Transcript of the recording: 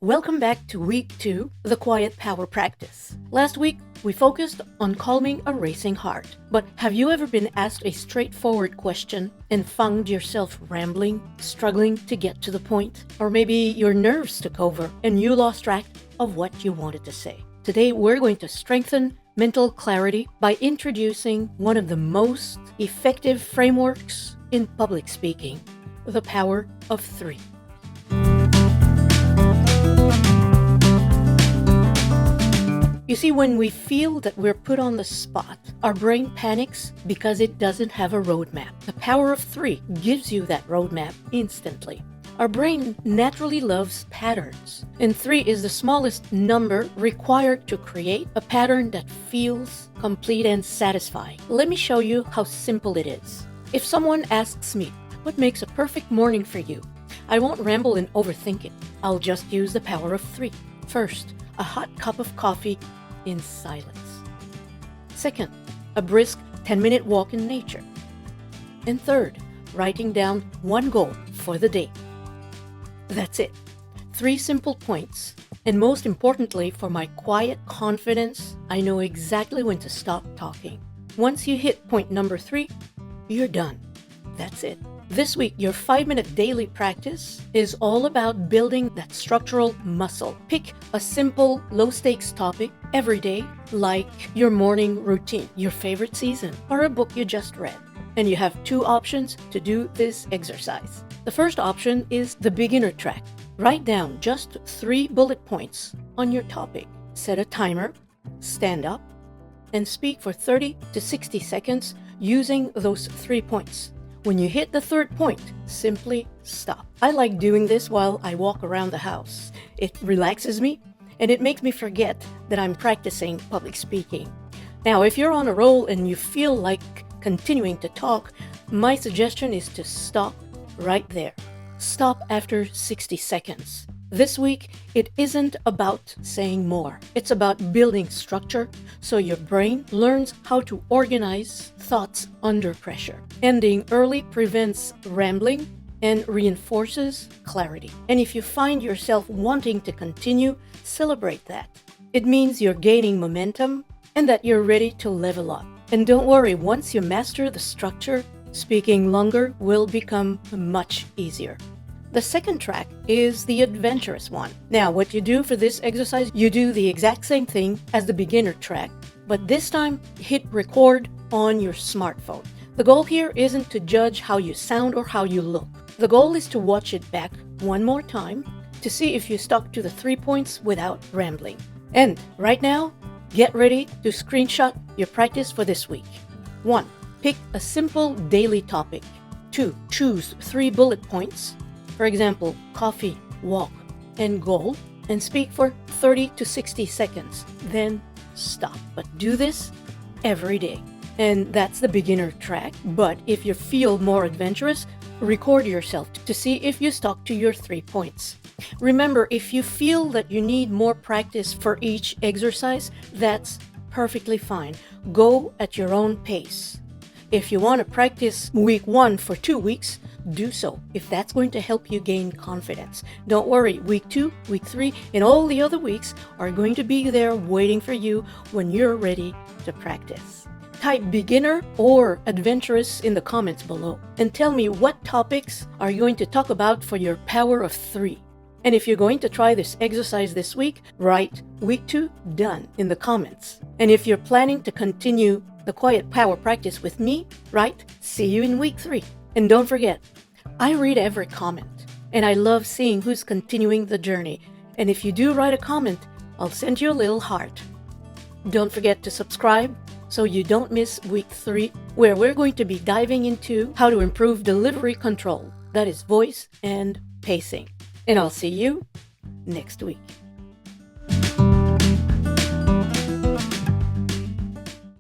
Welcome back to week 2, the quiet power practice. Last week, we focused on calming a racing heart. But have you ever been asked a straightforward question and found yourself rambling, struggling to get to the point? Or maybe your nerves took over and you lost track of what you wanted to say. Today, we're going to strengthen mental clarity by introducing one of the most effective frameworks in public speaking, the power of 3. You see, when we feel that we're put on the spot, our brain panics because it doesn't have a roadmap. The power of 3 gives you that roadmap instantly. Our brain naturally loves patterns, and 3 is the smallest number required to create a pattern that feels complete and satisfying. Let me show you how simple it is. If someone asks me, what makes a perfect morning for you? I won't ramble and overthink it. I'll just use the power of 3. First, a hot cup of coffee in silence. Second, a brisk 10-minute walk in nature. And third, writing down one goal for the day. That's it. 3 simple points. And most importantly, for my quiet confidence, I know exactly when to stop talking. Once you hit point number 3, you're done. That's it. This week, your 5-minute daily practice is all about building that structural muscle. Pick a simple, low-stakes topic every day, like your morning routine, your favorite season, or a book you just read. And you have 2 options to do this exercise. The first option is the beginner track. Write down just 3 bullet points on your topic. Set a timer, stand up, and speak for 30 to 60 seconds using those 3 points. When you hit the 3rd point, simply stop. I like doing this while I walk around the house. It relaxes me, and it makes me forget that I'm practicing public speaking. Now, if you're on a roll and you feel like continuing to talk, my suggestion is to stop right there. Stop after 60 seconds. This week, it isn't about saying more. It's about building structure so your brain learns how to organize thoughts under pressure. Ending early prevents rambling and reinforces clarity. And if you find yourself wanting to continue, celebrate that. It means you're gaining momentum and that you're ready to level up. And don't worry, once you master the structure, speaking longer will become much easier. The second track is the adventurous one. Now, what you do for this exercise, you do the exact same thing as the beginner track, but this time hit record on your smartphone. The goal here isn't to judge how you sound or how you look. The goal is to watch it back one more time to see if you stuck to the 3 points without rambling. And right now, get ready to screenshot your practice for this week. 1. Pick a simple daily topic. 2. Choose 3 bullet points. For example, coffee, walk, and goal, and speak for 30 to 60 seconds. Then stop. But do this every day. And that's the beginner track. But if you feel more adventurous, record yourself to see if you stuck to your 3 points. Remember, if you feel that you need more practice for each exercise, that's perfectly fine. Go at your own pace. If you want to practice week 1 for 2 weeks, do so if that's going to help you gain confidence. Don't worry, week 2, week 3, and all the other weeks are going to be there waiting for you when you're ready to practice. Type beginner or adventurous in the comments below and tell me what topics are you going to talk about for your power of 3. And if you're going to try this exercise this week, write week 2 done in the comments. And if you're planning to continue the quiet power practice with me, write see you in week 3. And don't forget, I read every comment, and I love seeing who's continuing the journey. And if you do write a comment, I'll send you a little heart. Don't forget to subscribe so you don't miss week 3, where we're going to be diving into how to improve delivery control, that is voice and pacing. And I'll see you next week.